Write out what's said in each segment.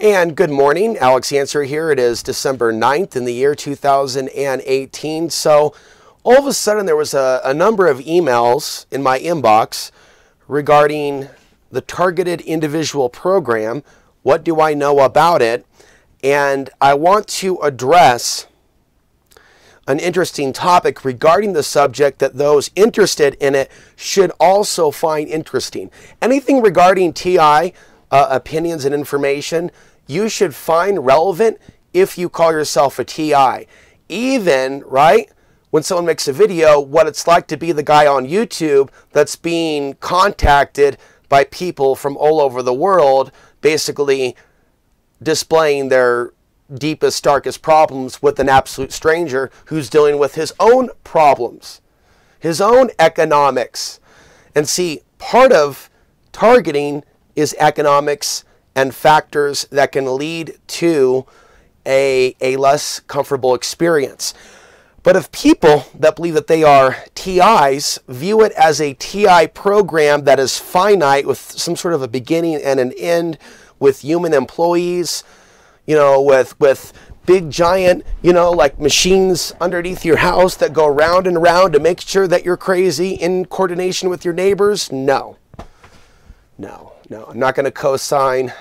And good morning, Alex Ansary here. It is December 9th in the year 2018. So all of a sudden there was a number of emails in my inbox regarding the targeted individual program. What do I know about it? And I want to address an interesting topic regarding the subject that those interested in it should also find interesting. Anything regarding TI, opinions and information, you should find relevant if you call yourself a TI. Even, right, when someone makes a video, what it's like to be the guy on YouTube that's being contacted by people from all over the world, basically displaying their deepest, darkest problems with an absolute stranger who's dealing with his own problems, his own economics. And see, part of targeting is economics and factors that can lead to a less comfortable experience. But if people that believe that they are TIs view it as a TI program that is finite with some sort of a beginning and an end, with human employees, you know, with big giant, you know, like machines underneath your house that go round and round to make sure that you're crazy in coordination with your neighbors, no. No, I'm not going to co-sign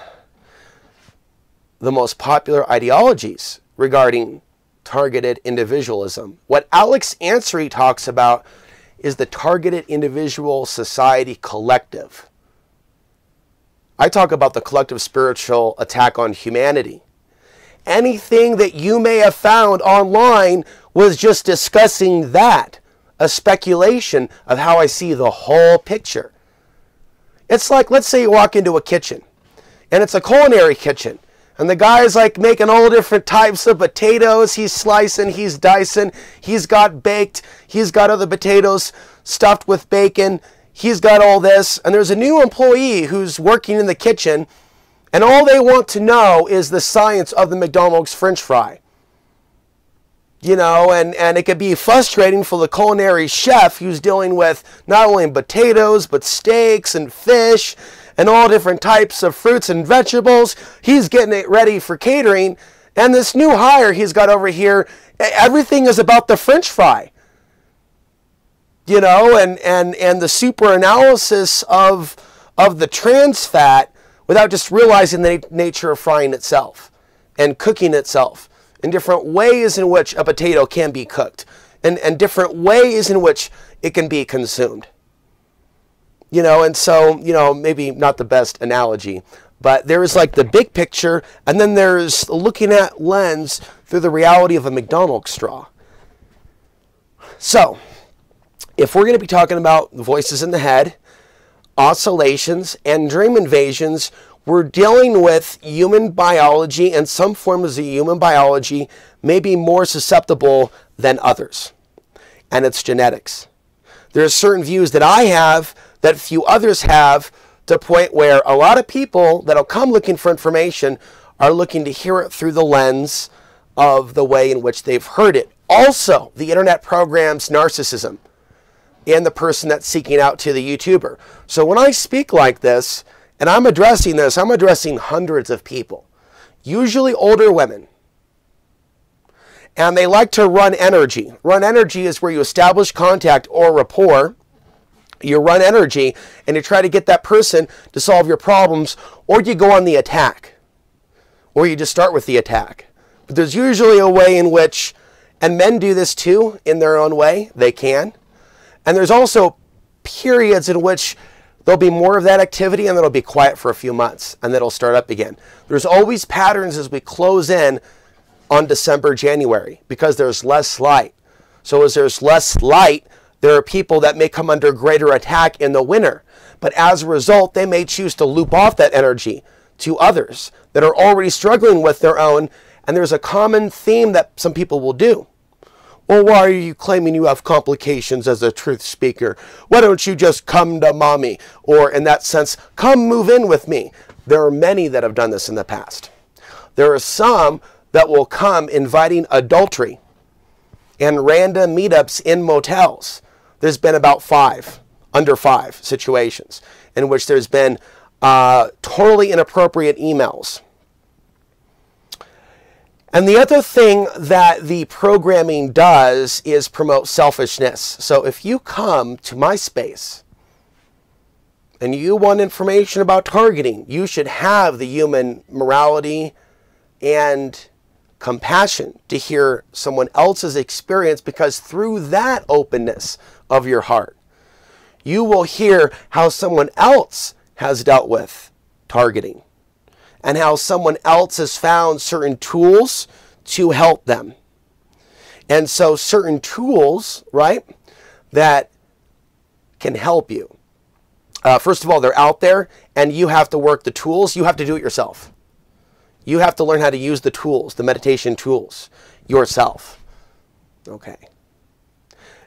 the most popular ideologies regarding targeted individualism. What Alex Ansary talks about is the targeted individual society collective. I talk about the collective spiritual attack on humanity. Anything that you may have found online was just discussing that, a speculation of how I see the whole picture. It's like, let's say you walk into a kitchen, and it's a culinary kitchen, and the guy's like making all different types of potatoes. He's slicing, he's dicing, he's got baked, he's got other potatoes stuffed with bacon, he's got all this, and there's a new employee who's working in the kitchen, and all they want to know is the science of the McDonald's French fry. You know, and it could be frustrating for the culinary chef who's dealing with not only potatoes, but steaks and fish and all different types of fruits and vegetables. He's getting it ready for catering. And this new hire he's got over here, everything is about the French fry. You know, and the super analysis of the trans fat without just realizing the nature of frying itself and cooking itself, and different ways in which a potato can be cooked, and different ways in which it can be consumed. You know, and so, you know, maybe not the best analogy, but there's like the big picture, and then there's looking at lens through the reality of a McDonald's straw. So, if we're going to be talking about voices in the head, oscillations, and dream invasions, we're dealing with human biology, and some forms of human biology may be more susceptible than others. And it's genetics. There are certain views that I have that few others have, to the point where a lot of people that'll come looking for information are looking to hear it through the lens of the way in which they've heard it. Also, the internet programs narcissism and the person that's seeking out to the YouTuber. So when I speak like this, and I'm addressing this, I'm addressing hundreds of people, usually older women. And they like to run energy. Run energy is where you establish contact or rapport. You run energy and you try to get that person to solve your problems, or you go on the attack. Or you just start with the attack. But there's usually a way in which, and men do this too in their own way, they can. And there's also periods in which there'll be more of that activity, and then it'll be quiet for a few months, and then it'll start up again. There's always patterns as we close in on December, January, because there's less light. So as there's less light, there are people that may come under greater attack in the winter. But as a result, they may choose to loop off that energy to others that are already struggling with their own, and there's a common theme that some people will do. Well, why are you claiming you have complications as a truth speaker? Why don't you just come to mommy? Or in that sense, come move in with me. There are many that have done this in the past. There are some that will come inviting adultery and random meetups in motels. There's been about under five situations in which there's been totally inappropriate emails And the other thing that the programming does is promote selfishness. So if you come to my space and you want information about targeting, you should have the human morality and compassion to hear someone else's experience, because through that openness of your heart, you will hear how someone else has dealt with targeting and how someone else has found certain tools to help them. And so certain tools, right, that can help you. First of all, they're out there and you have to work the tools. You have to do it yourself. You have to learn how to use the tools, the meditation tools, yourself. Okay.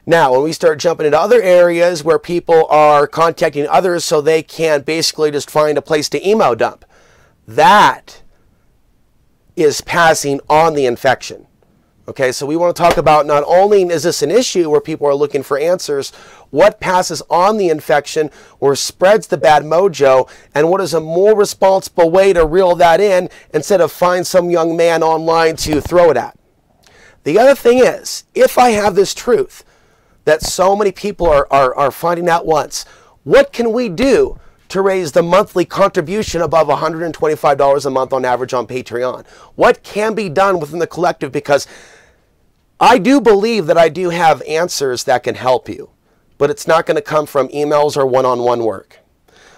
Now, when we start jumping into other areas where people are contacting others so they can basically just find a place to email dump, that is passing on the infection. Okay, so we want to talk about not only is this an issue where people are looking for answers, what passes on the infection or spreads the bad mojo, and what is a more responsible way to reel that in instead of find some young man online to throw it at. The other thing is, if I have this truth that so many people are finding out once, what can we do to raise the monthly contribution above $125 a month on average on Patreon? What can be done within the collective? Because I do believe that I do have answers that can help you, but it's not going to come from emails or one-on-one work.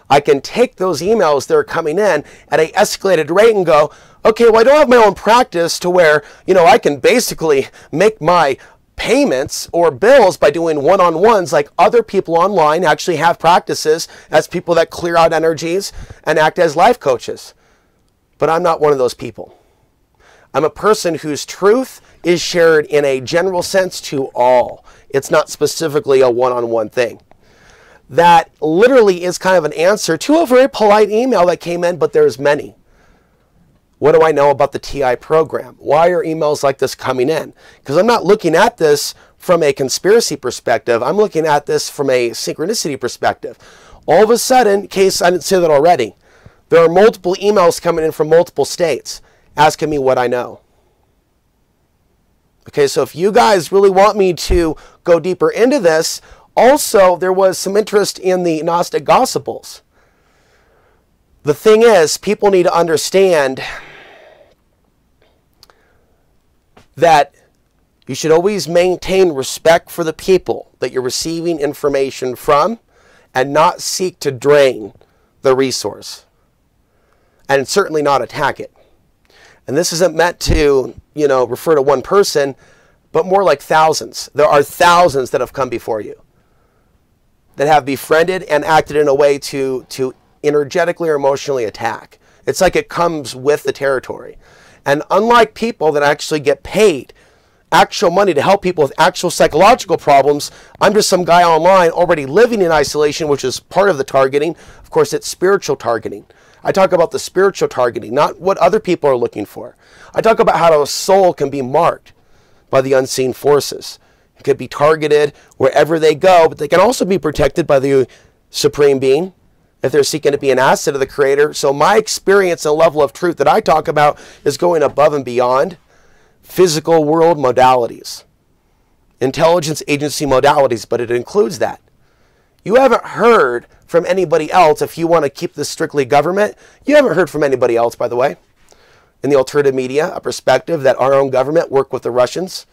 I can take those emails that are coming in at an escalated rate and go, okay, well, I don't have my own practice to where, I can basically make my payments or bills by doing one-on-ones like other people online actually have practices as people that clear out energies and act as life coaches. But I'm not one of those people. I'm a person whose truth is shared in a general sense to all. It's not specifically a one-on-one thing. That literally is kind of an answer to a very polite email that came in, but there's many. What do I know about the TI program? Why are emails like this coming in? Because I'm not looking at this from a conspiracy perspective. I'm looking at this from a synchronicity perspective. All of a sudden, in case I didn't say that already, there are multiple emails coming in from multiple states asking me what I know. Okay, so if you guys really want me to go deeper into this, also there was some interest in the Gnostic Gospels. The thing is, people need to understand that you should always maintain respect for the people that you're receiving information from and not seek to drain the resource. And certainly not attack it. And this isn't meant to, refer to one person, but more like thousands. There are thousands that have come before you that have befriended and acted in a way to energetically or emotionally attack. It's like it comes with the territory. And unlike people that actually get paid actual money to help people with actual psychological problems, I'm just some guy online already living in isolation, which is part of the targeting. Of course, it's spiritual targeting. I talk about the spiritual targeting, not what other people are looking for. I talk about how a soul can be marked by the unseen forces. It could be targeted wherever they go, but they can also be protected by the Supreme Being if they're seeking to be an asset of the Creator. So my experience and level of truth that I talk about is going above and beyond physical world modalities, intelligence agency modalities, but it includes that. You haven't heard from anybody else, if you want to keep this strictly government, you haven't heard from anybody else, by the way, in the alternative media, a perspective that our own government worked with the Russians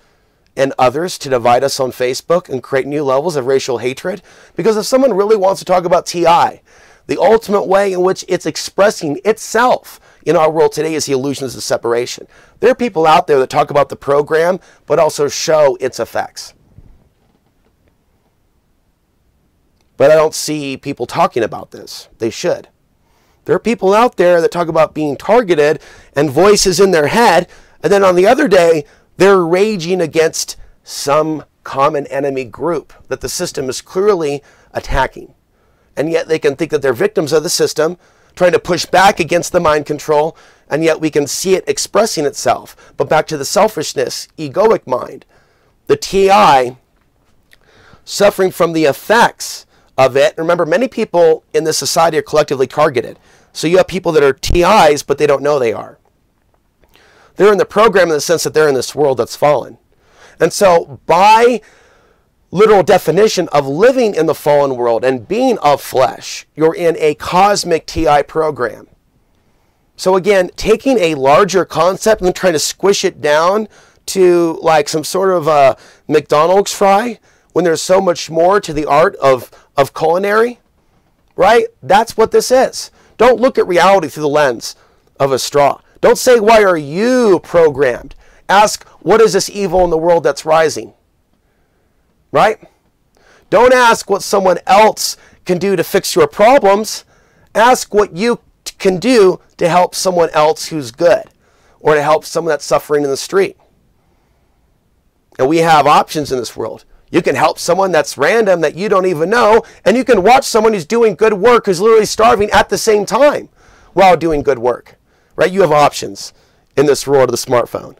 and others to divide us on Facebook and create new levels of racial hatred. Because if someone really wants to talk about TI, the ultimate way in which it's expressing itself in our world today is the illusions of separation. There are people out there that talk about the program, but also show its effects. But I don't see people talking about this. They should. There are people out there that talk about being targeted and voices in their head, and then on the other day, they're raging against some common enemy group that the system is clearly attacking. And yet they can think that they're victims of the system, trying to push back against the mind control, and yet we can see it expressing itself. But back to the selfishness, egoic mind, the TI suffering from the effects of it. Remember, many people in this society are collectively targeted. So you have people that are TIs, but they don't know they are. They're in the program in the sense that they're in this world that's fallen. And so by literal definition of living in the fallen world and being of flesh, you're in a cosmic TI program. So again, taking a larger concept and trying to squish it down to like some sort of a McDonald's fry when there's so much more to the art of culinary, right? That's what this is. Don't look at reality through the lens of a straw. Don't say, why are you programmed? Ask, what is this evil in the world that's rising? Right? Don't ask what someone else can do to fix your problems. Ask what you can do to help someone else who's good, or to help someone that's suffering in the street. And we have options in this world. You can help someone that's random that you don't even know, and you can watch someone who's doing good work who's literally starving at the same time while doing good work. Right? You have options in this world of the smartphone.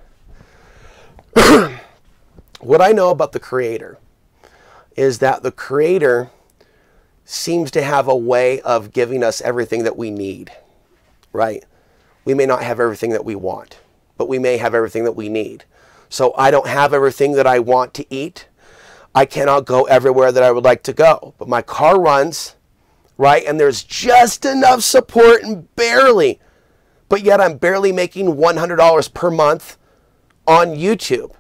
What I know about the Creator is that the Creator seems to have a way of giving us everything that we need, right? We may not have everything that we want, but we may have everything that we need. So I don't have everything that I want to eat. I cannot go everywhere that I would like to go, but my car runs, right? And there's just enough support and barely, but yet I'm barely making $100 per month on YouTube,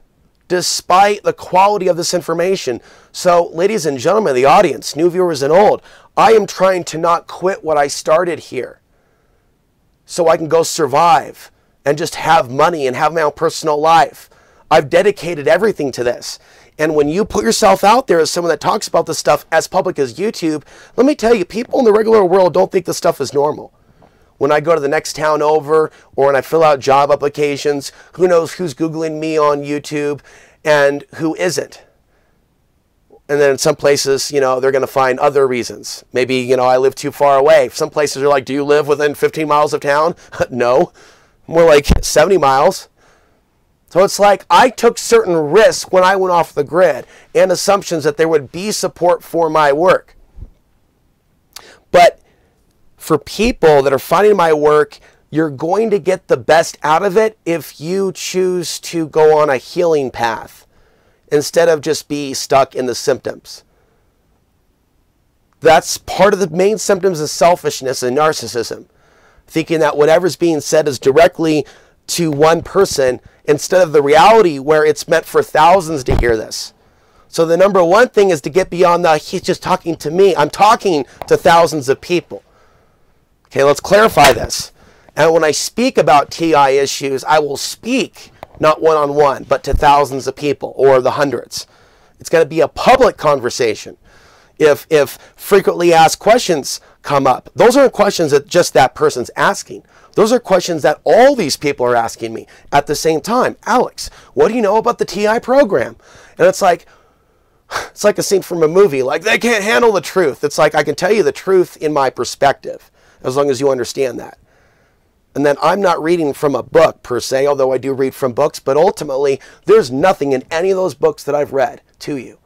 despite the quality of this information. So ladies and gentlemen, the audience, new viewers and old, I am trying to not quit what I started here so I can go survive and just have money and have my own personal life. I've dedicated everything to this. And when you put yourself out there as someone that talks about this stuff as public as YouTube, let me tell you, people in the regular world don't think this stuff is normal. When I go to the next town over, or when I fill out job applications, who knows who's Googling me on YouTube and who isn't. And then in some places, you know, they're going to find other reasons. Maybe, you know, I live too far away. Some places are like, do you live within 15 miles of town? No, more like 70 miles. So it's like I took certain risks when I went off the grid and assumptions that there would be support for my work. But for people that are finding my work, you're going to get the best out of it if you choose to go on a healing path instead of just be stuck in the symptoms. That's part of the main symptoms of selfishness and narcissism. Thinking that whatever's being said is directly to one person instead of the reality where it's meant for thousands to hear this. So the number one thing is to get beyond the, he's just talking to me. I'm talking to thousands of people. Okay, let's clarify this. And when I speak about TI issues, I will speak not one-on-one, but to thousands of people or the hundreds. It's going to be a public conversation. If frequently asked questions come up, those aren't questions that just that person's asking. Those are questions that all these people are asking me at the same time. Alex, what do you know about the TI program? And it's like a scene from a movie. Like, they can't handle the truth. It's like, I can tell you the truth in my perspective, as long as you understand that. And then I'm not reading from a book per se, although I do read from books, but ultimately there's nothing in any of those books that I've read to you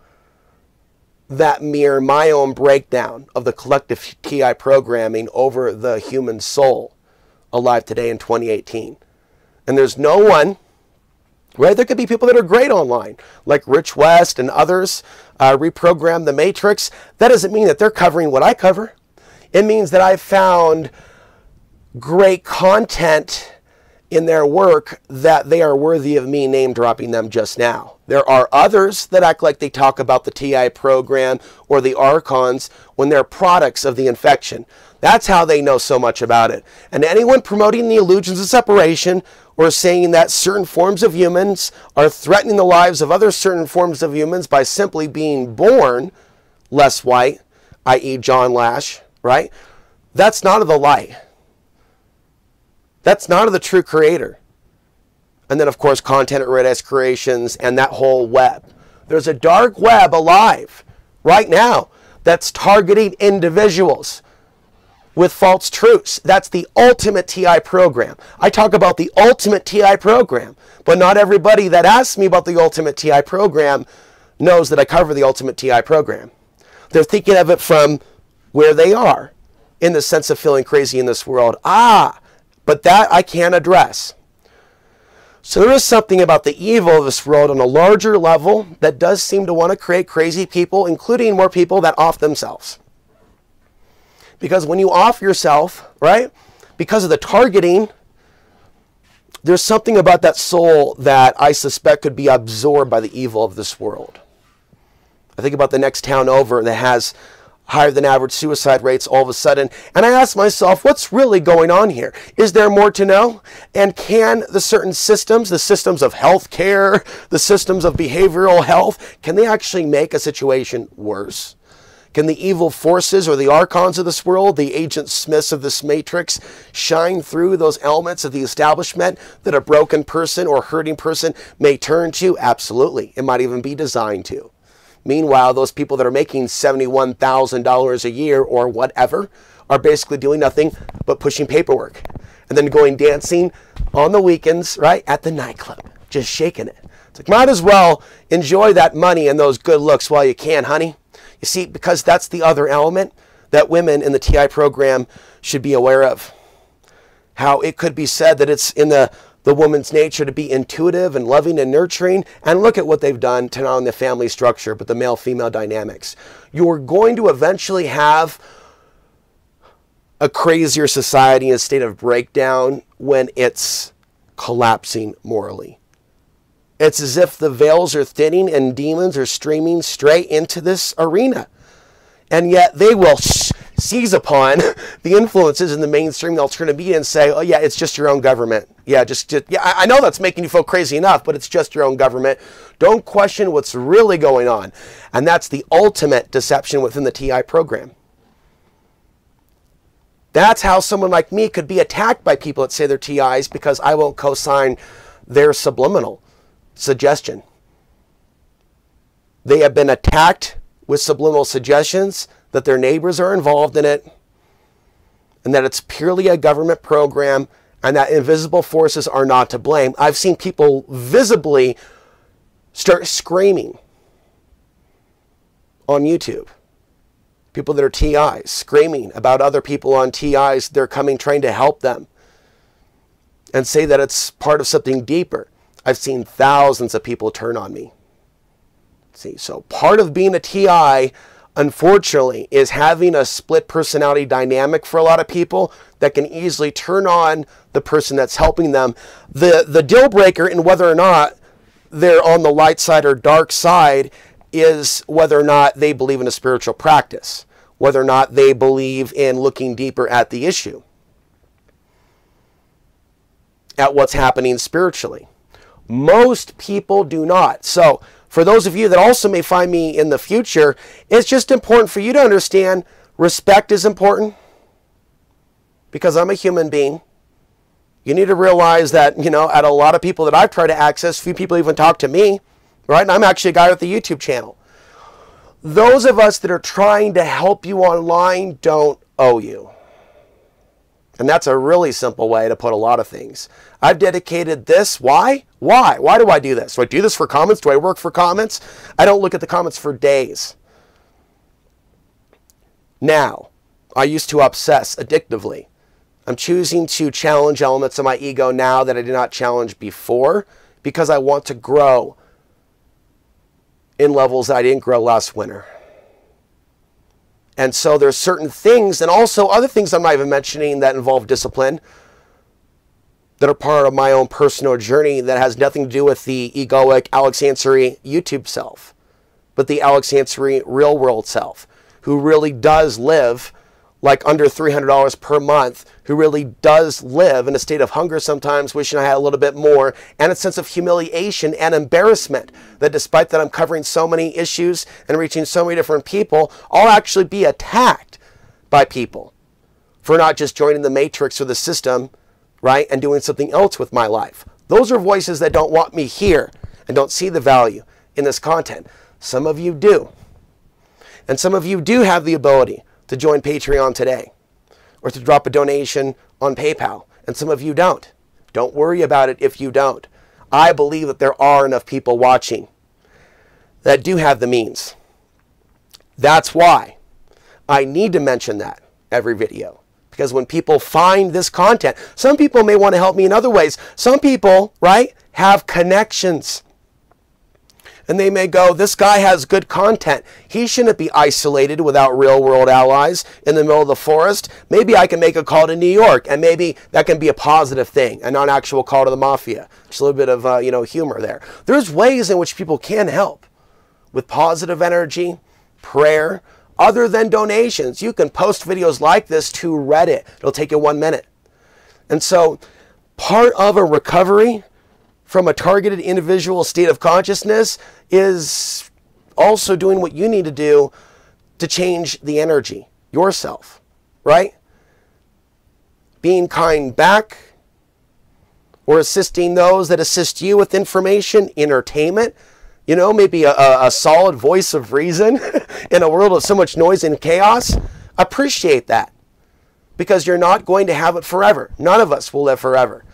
that mirror my own breakdown of the collective TI programming over the human soul alive today in 2018. And there's no one, right? There could be people that are great online, like Rich West and others, reprogram the Matrix. That doesn't mean that they're covering what I cover. It means that I've found great content in their work that they are worthy of me name dropping them just now. There are others that act like they talk about the TI program or the Archons when they're products of the infection. That's how they know so much about it. And anyone promoting the illusions of separation or saying that certain forms of humans are threatening the lives of other certain forms of humans by simply being born less white, i.e. John Lash, right? That's not of the light. That's not of the true creator. And then, of course, content at Red S Creations and that whole web. There's a dark web alive right now that's targeting individuals with false truths. That's the ultimate TI program. I talk about the ultimate TI program, but not everybody that asks me about the ultimate TI program knows that I cover the ultimate TI program. They're thinking of it from where they are in the sense of feeling crazy in this world. But that I can't address. So there is something about the evil of this world on a larger level that does seem to want to create crazy people, including more people that off themselves. Because when you off yourself, right, because of the targeting, there's something about that soul that I suspect could be absorbed by the evil of this world. I think about the next town over that has higher than average suicide rates all of a sudden. And I ask myself, what's really going on here? Is there more to know? And can the certain systems, the systems of healthcare, the systems of behavioral health, can they actually make a situation worse? Can the evil forces or the archons of this world, the Agent Smiths of this matrix, shine through those elements of the establishment that a broken person or hurting person may turn to? Absolutely. It might even be designed to. Meanwhile, those people that are making $71,000 a year or whatever are basically doing nothing but pushing paperwork and then going dancing on the weekends, right, at the nightclub, just shaking it. It's like, might as well enjoy that money and those good looks while you can, honey. You see, because that's the other element that women in the TI program should be aware of. How it could be said that it's in the woman's nature to be intuitive and loving and nurturing. And look at what they've done to not only the family structure, but the male-female dynamics. You're going to eventually have a crazier society in a state of breakdown when it's collapsing morally. It's as if the veils are thinning and demons are streaming straight into this arena. And yet they will seize upon the influences in the mainstream alternative media and say, oh yeah, it's just your own government. Yeah, yeah, I know that's making you feel crazy enough, but it's just your own government. Don't question what's really going on. And that's the ultimate deception within the TI program. That's how someone like me could be attacked by people that say they're TIs because I won't co-sign their subliminal suggestion. They have been attacked with subliminal suggestions that their neighbors are involved in it and that it's purely a government program and that invisible forces are not to blame. I've seen people visibly start screaming on YouTube. People that are TIs screaming about other people on TIs, they're coming trying to help them and say that it's part of something deeper. I've seen thousands of people turn on me. See, so part of being a TI, unfortunately, is having a split personality dynamic for a lot of people that can easily turn on the person that's helping them. The deal breaker in whether or not they're on the light side or dark side is whether or not they believe in a spiritual practice, whether or not they believe in looking deeper at the issue, at what's happening spiritually. Most people do not. So for those of you that also may find me in the future, it's just important for you to understand respect is important because I'm a human being. You need to realize that, you know, at a lot of people that I've tried to access, few people even talk to me, right? And I'm actually a guy with a YouTube channel. Those of us that are trying to help you online don't owe you. And that's a really simple way to put a lot of things. I've dedicated this. Why? Why? Why do I do this? Do I do this for comments? Do I work for comments? I don't look at the comments for days. Now, I used to obsess addictively. I'm choosing to challenge elements of my ego now that I did not challenge before because I want to grow in levels that I didn't grow last winter. And so there's certain things and also other things I'm not even mentioning that involve discipline that are part of my own personal journey that has nothing to do with the egoic Alex Ansary YouTube self, but the Alex Ansary real world self, who really does live like under $300 per month, who really does live in a state of hunger sometimes, wishing I had a little bit more, and a sense of humiliation and embarrassment that despite that I'm covering so many issues and reaching so many different people, I'll actually be attacked by people for not just joining the matrix or the system, right, and doing something else with my life. Those are voices that don't want me here and don't see the value in this content. Some of you do. And some of you do have the ability to join Patreon today or to drop a donation on PayPal. And some of you don't. Don't worry about it if you don't. I believe that there are enough people watching that do have the means. That's why I need to mention that every video. Because when people find this content, some people may want to help me in other ways. Some people, right, have connections. And they may go, this guy has good content. He shouldn't be isolated without real-world allies in the middle of the forest. Maybe I can make a call to New York, and maybe that can be a positive thing, a non-actual call to the mafia. Just a little bit of, humor there. There's ways in which people can help with positive energy, prayer, other than donations. You can post videos like this to Reddit. It'll take you 1 minute. And so part of a recovery from a targeted individual state of consciousness is also doing what you need to do to change the energy yourself, right? Being kind back, or assisting those that assist you with information, entertainment, maybe a solid voice of reason in a world of so much noise and chaos. Appreciate that, because you're not going to have it forever. None of us will live forever.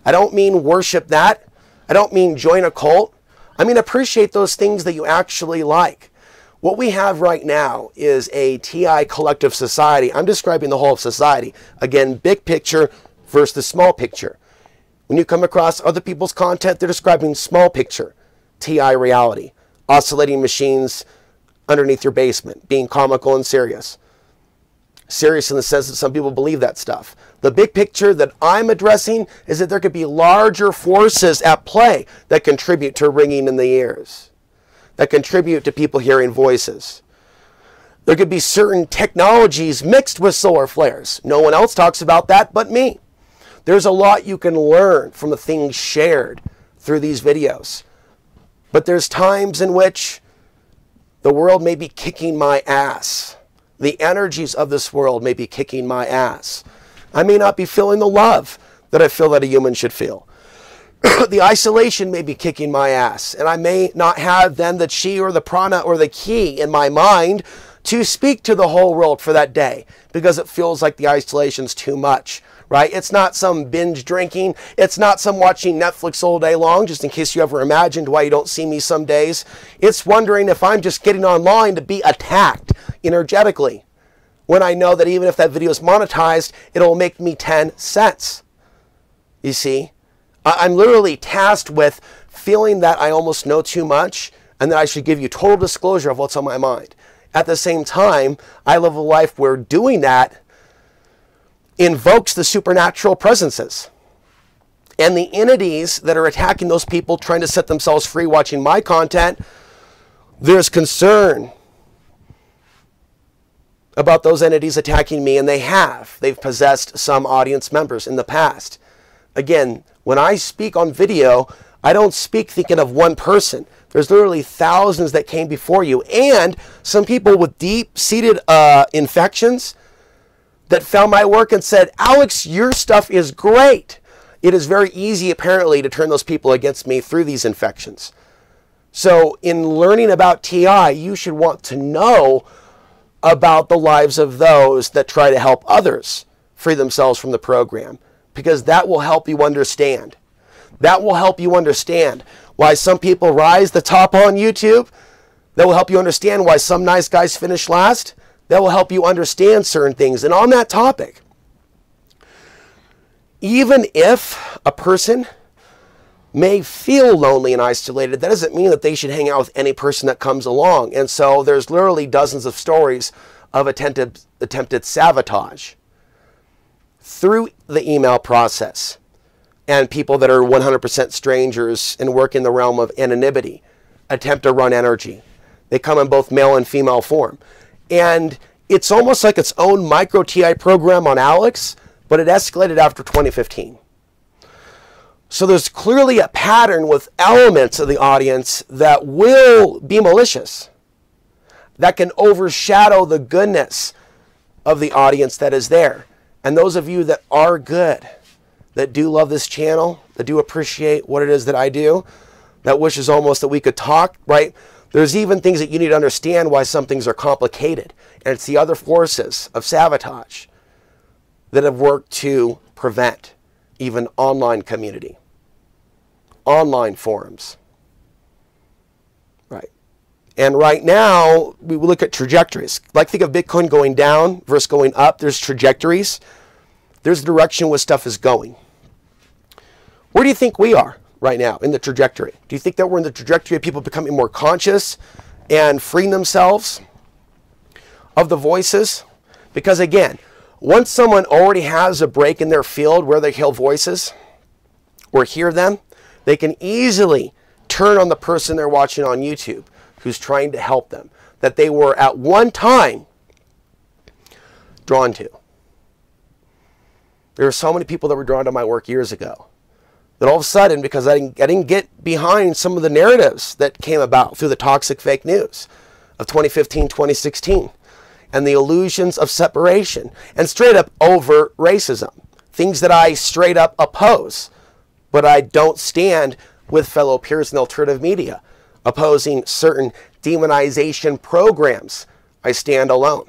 I don't mean worship that. I don't mean join a cult. I mean appreciate those things that you actually like. What we have right now is a TI collective society. I'm describing the whole of society. Again, big picture versus the small picture. When you come across other people's content, they're describing small picture, TI reality, oscillating machines underneath your basement, being comical and serious. Serious in the sense that some people believe that stuff. The big picture that I'm addressing is that there could be larger forces at play that contribute to ringing in the ears, that contribute to people hearing voices. There could be certain technologies mixed with solar flares. No one else talks about that but me. There's a lot you can learn from the things shared through these videos. But there's times in which the world may be kicking my ass. The energies of this world may be kicking my ass. I may not be feeling the love that I feel that a human should feel. The isolation may be kicking my ass, and I may not have then the chi or the prana or the ki in my mind to speak to the whole world for that day, because it feels like the isolation's too much, right? It's not some binge drinking. It's not some watching Netflix all day long, just in case you ever imagined why you don't see me some days. It's wondering if I'm just getting online to be attacked energetically, when I know that even if that video is monetized, it'll make me 10 cents. You see? I'm literally tasked with feeling that I almost know too much and that I should give you total disclosure of what's on my mind. At the same time, I live a life where doing that invokes the supernatural presences. And the entities that are attacking those people trying to set themselves free watching my content, there's concern about those entities attacking me, and they've possessed some audience members in the past. Again, when I speak on video, I don't speak thinking of one person. There's literally thousands that came before you, and some people with deep-seated infections that found my work and said, Alex, your stuff is great. It is very easy, apparently, to turn those people against me through these infections. So in learning about TI, you should want to know about the lives of those that try to help others free themselves from the program, because that will help you understand. That will help you understand why some people rise the top on YouTube. That will help you understand why some nice guys finish last. That will help you understand certain things. And on that topic, even if a person may feel lonely and isolated, that doesn't mean that they should hang out with any person that comes along. And so there's literally dozens of stories of attempted sabotage through the email process, and people that are 100% strangers and work in the realm of anonymity attempt to run energy. They come in both male and female form. And it's almost like its own micro TI program on Alex, but it escalated after 2015. So there's clearly a pattern with elements of the audience that will be malicious, that can overshadow the goodness of the audience that is there. And those of you that are good, that do love this channel, that do appreciate what it is that I do, that wishes almost that we could talk, right? There's even things that you need to understand why some things are complicated. And it's the other forces of sabotage that have worked to prevent even online community, online forums, right? And right now, we look at trajectories. Like, think of Bitcoin going down versus going up. There's trajectories. There's the direction where stuff is going. Where do you think we are? right now in the trajectory? Do you think that we're in the trajectory of people becoming more conscious and freeing themselves of the voices? Because again, once someone already has a break in their field where they hear voices or hear them, they can easily turn on the person they're watching on YouTube who's trying to help them, that they were at one time drawn to. There are so many people that were drawn to my work years ago that all of a sudden, because I didn't get behind some of the narratives that came about through the toxic fake news of 2015, 2016, and the illusions of separation and straight up overt racism, things that I straight up oppose, but I don't stand with fellow peers in alternative media opposing certain demonization programs. I stand alone.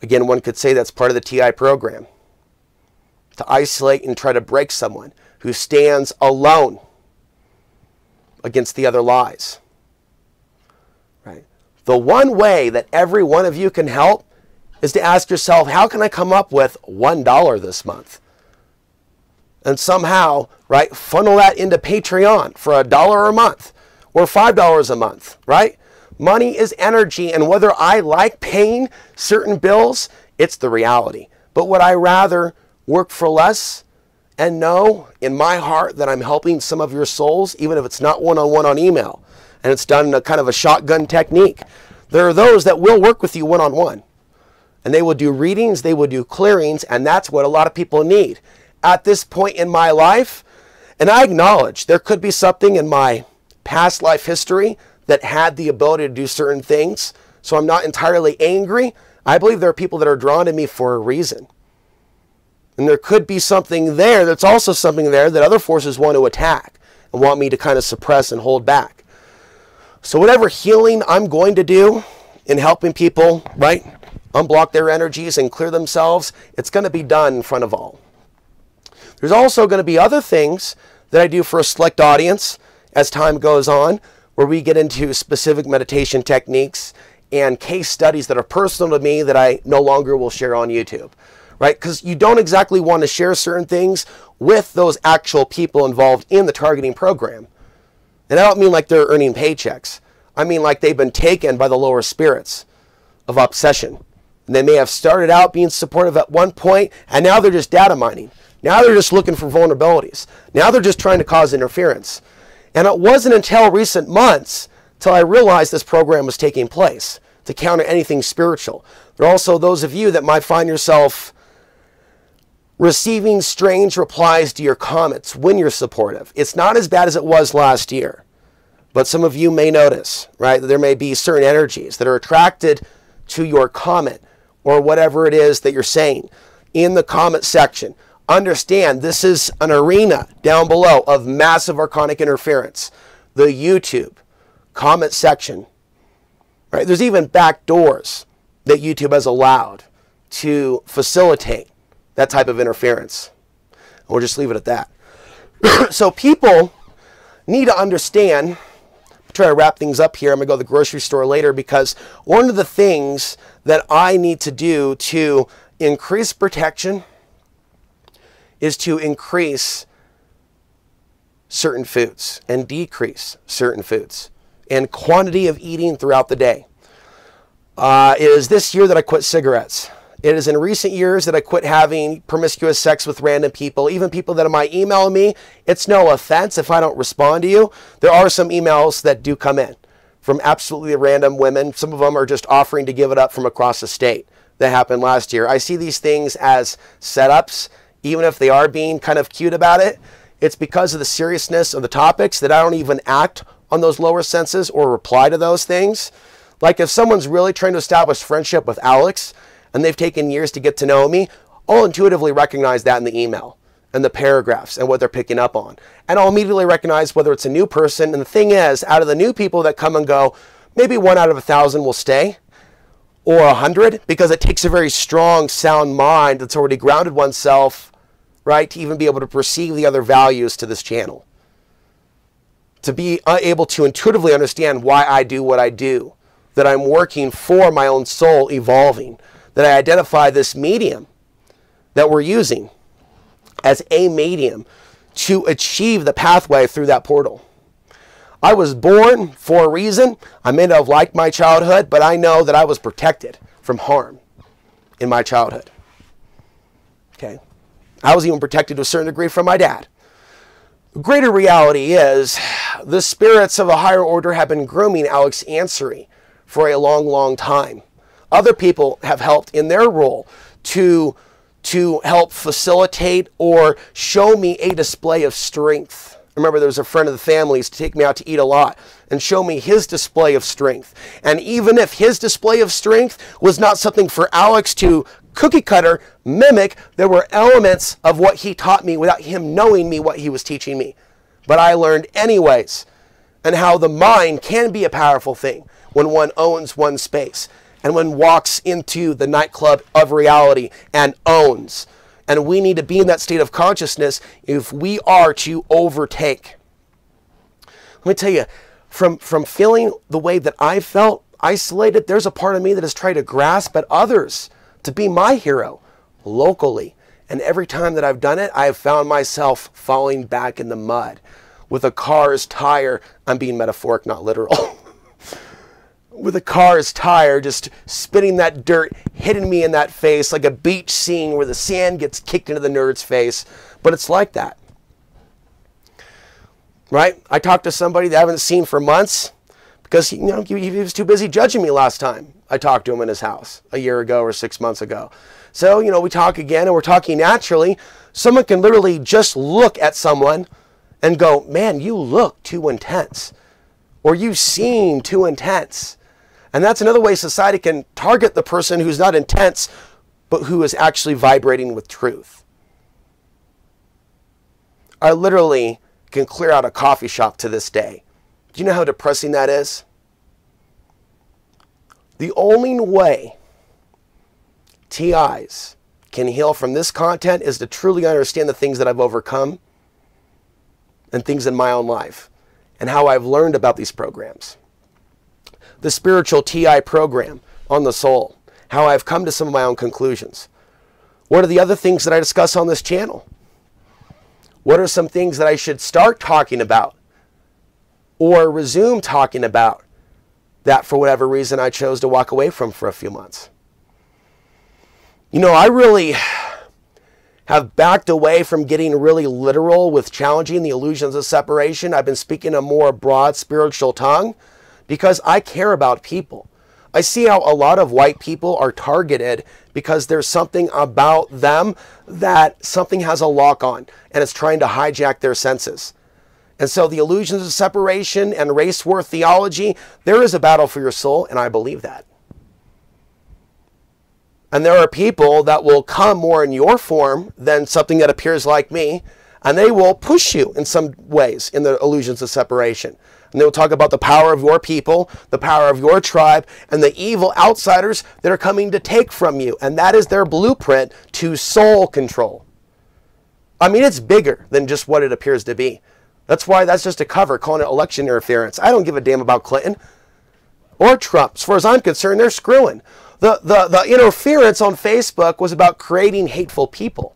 Again, one could say that's part of the TI program, to isolate and try to break someone who stands alone against the other lies. Right? The one way that every one of you can help is to ask yourself, how can I come up with $1 this month? And somehow, right, funnel that into Patreon for $1 a month or $5 a month, right? Money is energy, and whether I like paying certain bills, it's the reality. But would I rather work for less and know in my heart that I'm helping some of your souls, even if it's not one-on-one on email, and it's done in a kind of a shotgun technique? There are those that will work with you one-on-one, and they will do readings, they will do clearings, and that's what a lot of people need. At this point in my life, and I acknowledge there could be something in my past life history that had the ability to do certain things, so I'm not entirely angry. I believe there are people that are drawn to me for a reason. And there could be something there that's also something there that other forces want to attack and want me to kind of suppress and hold back. So whatever healing I'm going to do in helping people, right, unblock their energies and clear themselves, it's going to be done in front of all. There's also going to be other things that I do for a select audience as time goes on, where we get into specific meditation techniques and case studies that are personal to me that I no longer will share on YouTube, right? Because you don't exactly want to share certain things with those actual people involved in the targeting program. And I don't mean like they're earning paychecks. I mean like they've been taken by the lower spirits of obsession. And they may have started out being supportive at one point, and now they're just data mining. Now they're just looking for vulnerabilities. Now they're just trying to cause interference. And it wasn't until recent months till I realized this program was taking place to counter anything spiritual. There are also those of you that might find yourself receiving strange replies to your comments when you're supportive. It's not as bad as it was last year, but some of you may notice, right, that there may be certain energies that are attracted to your comment or whatever it is that you're saying in the comment section. Understand, this is an arena down below of massive archonic interference. The YouTube comment section, right? There's even back doors that YouTube has allowed to facilitate that type of interference. We'll just leave it at that. So people need to understand, I'll try to wrap things up here. I'm going to go to the grocery store later, because one of the things that I need to do to increase protection is to increase certain foods and decrease certain foods and quantity of eating throughout the day. It is this year that I quit cigarettes. It is in recent years that I quit having promiscuous sex with random people, even people that might email me. It's no offense if I don't respond to you. There are some emails that do come in from absolutely random women. Some of them are just offering to give it up from across the state. That happened last year. I see these things as setups. Even if they are being kind of cute about it, it's because of the seriousness of the topics that I don't even act on those lower senses or reply to those things. Like if someone's really trying to establish friendship with Alex and they've taken years to get to know me, I'll intuitively recognize that in the email and the paragraphs and what they're picking up on. And I'll immediately recognize whether it's a new person. And the thing is, out of the new people that come and go, maybe 1 out of 1,000 will stay, or 100, because it takes a very strong, sound mind that's already grounded oneself, right, to even be able to perceive the other values to this channel. To be able to intuitively understand why I do what I do, that I'm working for my own soul evolving, that I identify this medium that we're using as a medium to achieve the pathway through that portal. I was born for a reason. I may not have liked my childhood, but I know that I was protected from harm in my childhood. Okay? I was even protected to a certain degree from my dad. The greater reality is the spirits of a higher order have been grooming Alex Ansary for a long, long time. Other people have helped in their role to help facilitate or show me a display of strength. I remember there was a friend of the family used to take me out to eat a lot and show me his display of strength. And even if his display of strength was not something for Alex to cookie cutter mimic, there were elements of what he taught me without him knowing me what he was teaching me. But I learned anyways, and how the mind can be a powerful thing when one owns one space and one walks into the nightclub of reality and owns. And we need to be in that state of consciousness if we are to overtake. Let me tell you, from feeling the way that I felt isolated, there's a part of me that has tried to grasp at others to be my hero locally. And every time that I've done it, I have found myself falling back in the mud with a car's tire. I'm being metaphoric, not literal. With a car's tire just spitting that dirt, hitting me in that face like a beach scene where the sand gets kicked into the nerd's face. But it's like that. Right? I talked to somebody that I haven't seen for months because he was too busy judging me last time I talked to him in his house a year ago or 6 months ago. So, we talk again and we're talking naturally. Someone can literally just look at someone and go, man, you look too intense. Or you seem too intense. And that's another way society can target the person who's not intense, but who is actually vibrating with truth. I literally can clear out a coffee shop to this day. Do you know how depressing that is? The only way TIs can heal from this content is to truly understand the things that I've overcome and things in my own life and how I've learned about these programs. The spiritual TI program on the soul, how I've come to some of my own conclusions. What are the other things that I discuss on this channel? What are some things that I should start talking about or resume talking about that for whatever reason I chose to walk away from for a few months? I really have backed away from getting really literal with challenging the illusions of separation. I've been speaking a more broad spiritual tongue because I care about people. I see how a lot of white people are targeted because there's something about them that something has a lock on and it's trying to hijack their senses. And so the illusions of separation and race war theology, there is a battle for your soul, and I believe that. And there are people that will come more in your form than something that appears like me, and they will push you in some ways in the illusions of separation. And they will talk about the power of your people, the power of your tribe, and the evil outsiders that are coming to take from you. And that is their blueprint to soul control. I mean, it's bigger than just what it appears to be. That's why that's just a cover, calling it election interference. I don't give a damn about Clinton or Trump. As far as I'm concerned, they're screwing. The interference on Facebook was about creating hateful people.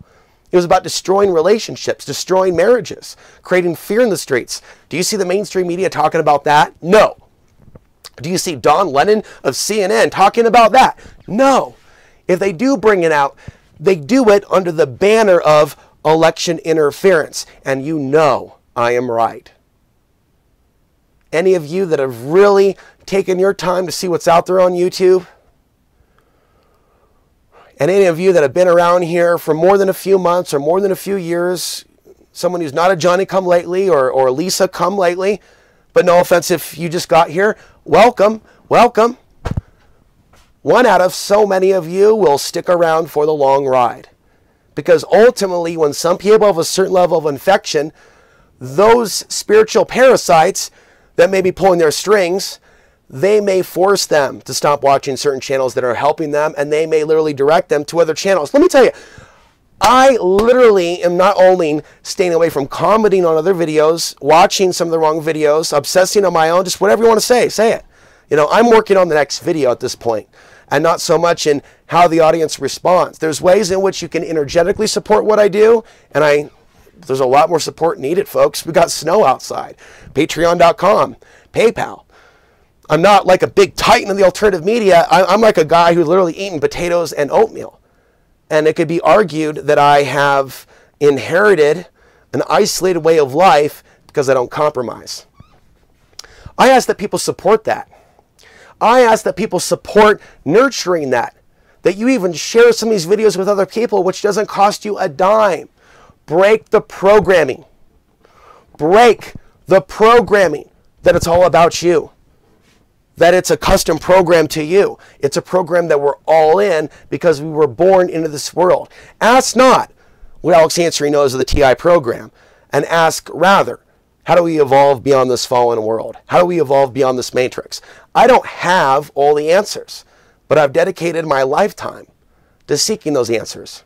It was about destroying relationships, destroying marriages, creating fear in the streets. Do you see the mainstream media talking about that? No. Do you see Don Lemon of CNN talking about that? No. If they do bring it out, they do it under the banner of election interference. And you know I am right. Any of you that have really taken your time to see what's out there on YouTube, and any of you that have been around here for more than a few months or more than a few years, someone who's not a Johnny come lately or Lisa come lately, but no offense if you just got here, welcome, welcome. One out of so many of you will stick around for the long ride. Because ultimately, when some people have a certain level of infection, those spiritual parasites that may be pulling their strings, they may force them to stop watching certain channels that are helping them, and they may literally direct them to other channels. Let me tell you, I literally am not only staying away from commenting on other videos, watching some of the wrong videos, obsessing on my own, just whatever you want to say it. I'm working on the next video at this point. and not so much in how the audience responds. There's ways in which you can energetically support what I do, and there's a lot more support needed, folks. We got snow outside. Patreon.com, PayPal. I'm not like a big titan of the alternative media. I'm like a guy who's literally eating potatoes and oatmeal. And it could be argued that I have inherited an isolated way of life because I don't compromise. I ask that people support that. I ask that people support nurturing that. That you even share some of these videos with other people, which doesn't cost you a dime. Break the programming. Break the programming that it's all about you. That it's a custom program to you. It's a program that we're all in because we were born into this world. Ask not what Alex Ansary knows of the TI program, and ask rather, how do we evolve beyond this fallen world? How do we evolve beyond this matrix? I don't have all the answers, but I've dedicated my lifetime to seeking those answers,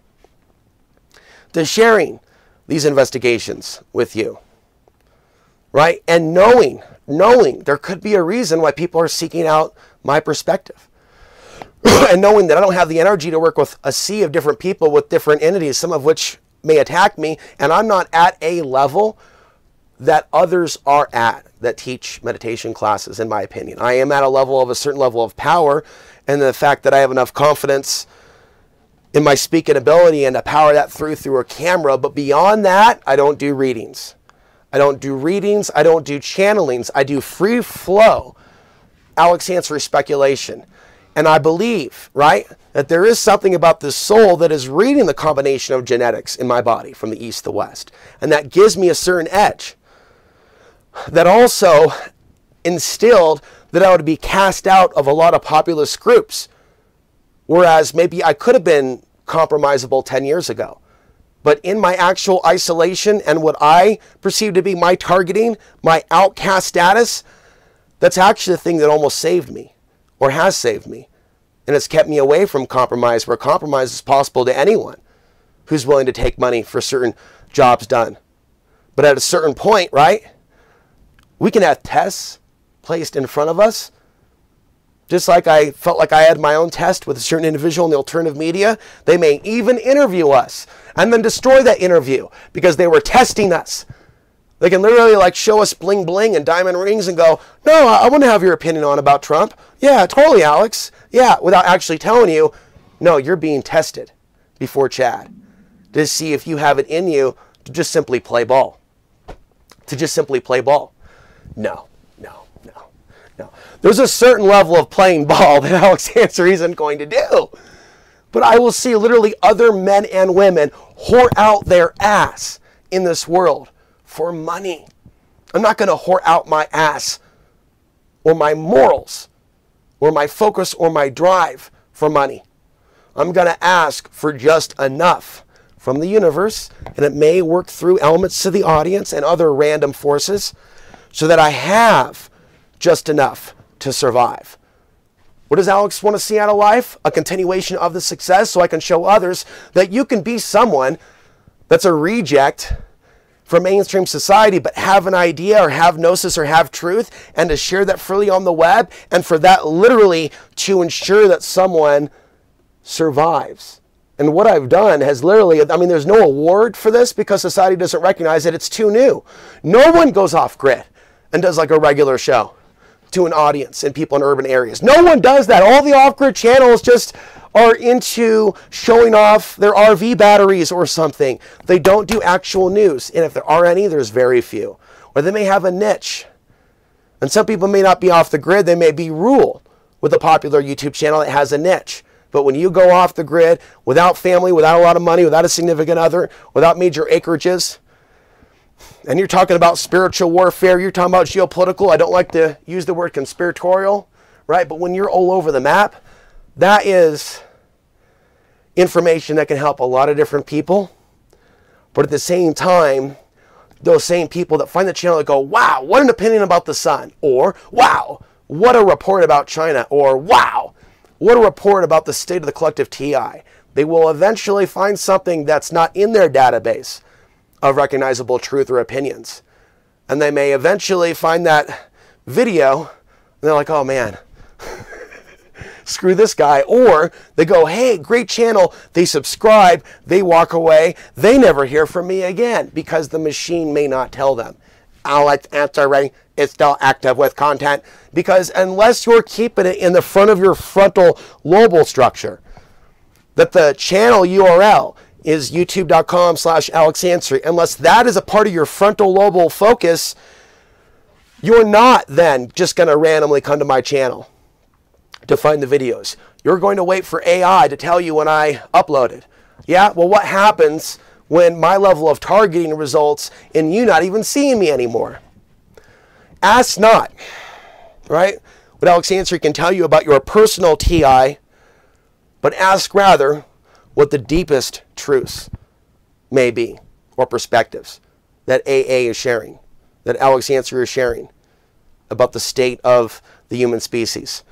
to sharing these investigations with you, right? And knowing there could be a reason why people are seeking out my perspective. And knowing that I don't have the energy to work with a sea of different people with different entities, some of which may attack me, and I'm not at a level that others are at that teach meditation classes, in my opinion. I am at a certain level of power, and the fact that I have enough confidence in my speaking ability and to power that through a camera. But beyond that, I don't do readings. I don't do readings. I don't do channelings. I do free flow Alex Ansary speculation. And I believe, right, that there is something about this soul that is reading the combination of genetics in my body from the east to west. And that gives me a certain edge. That also instilled that I would be cast out of a lot of populist groups. Whereas maybe I could have been compromisable 10 years ago. But in my actual isolation and what I perceive to be my targeting, my outcast status, that's actually the thing that almost saved me, or has saved me. And it's kept me away from compromise, where compromise is possible to anyone who's willing to take money for certain jobs done. But at a certain point, right, we can have tests placed in front of us. Just like I felt like I had my own test with a certain individual in the alternative media. They may even interview us and then destroy that interview because they were testing us. They can literally like show us bling bling and diamond rings and go, no, I want to have your opinion on about Trump. Yeah, totally, Alex. Yeah, without actually telling you, no, you're being tested before Chad to see if you have it in you to just simply play ball. To just simply play ball. No. There's a certain level of playing ball that Alex Ansary isn't going to do. But I will see literally other men and women whore out their ass in this world for money. I'm not going to whore out my ass or my morals or my focus or my drive for money. I'm going to ask for just enough from the universe, and it may work through elements to the audience and other random forces so that I have just enough to survive. What does Alex want to see out of life? A continuation of the success so I can show others that you can be someone that's a reject from mainstream society but have an idea or have gnosis or have truth, and to share that freely on the web, and for that literally to ensure that someone survives. And what I've done has literally, I mean, there's no award for this because society doesn't recognize it. It's too new. No one goes off grid and does like a regular show to an audience and people in urban areas. No one does that. All the off-grid channels just are into showing off their RV batteries or something. They don't do actual news. And if there are any, there's very few. Or they may have a niche. And some people may not be off the grid. They may be rural with a popular YouTube channel that has a niche. But when you go off the grid, without family, without a lot of money, without a significant other, without major acreages, and you're talking about spiritual warfare, you're talking about geopolitical, I don't like to use the word conspiratorial, right? But when you're all over the map, that is information that can help a lot of different people. But at the same time, those same people that find the channel that go, wow, what an opinion about the sun, or wow, what a report about China, or wow, what a report about the state of the collective TI. They will eventually find something that's not in their database of recognizable truth or opinions. And they may eventually find that video, and they're like, oh man, screw this guy. Or they go, hey, great channel. They subscribe. They walk away. They never hear from me again because the machine may not tell them. Alex Ansary is still active with content, because unless you're keeping it in the front of your frontal lobal structure, that the channel URL is youtube.com/Alex Ansary, unless that is a part of your frontal lobal focus, you're not then just going to randomly come to my channel to find the videos. You're going to wait for AI to tell you when I uploaded. Yeah, well, what happens when my level of targeting results in you not even seeing me anymore? Ask not, right, what Alex Ansary can tell you about your personal TI, but ask rather what the deepest truths may be, or perspectives that AA is sharing, that Alex Ansary is sharing about the state of the human species.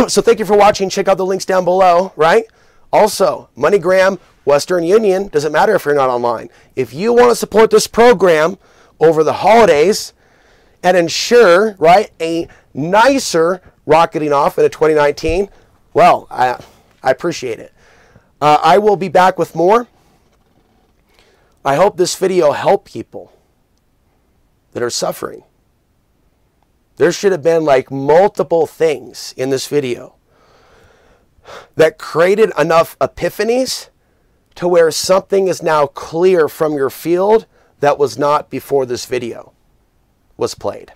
So thank you for watching. Check out the links down below, right? Also, MoneyGram, Western Union, doesn't matter if you're not online. If you want to support this program over the holidays and ensure, right, a nicer rocketing off into 2019, well, I appreciate it. I will be back with more. I hope this video helped people that are suffering. There should have been like multiple things in this video that created enough epiphanies to where something is now clear from your field that was not before this video was played.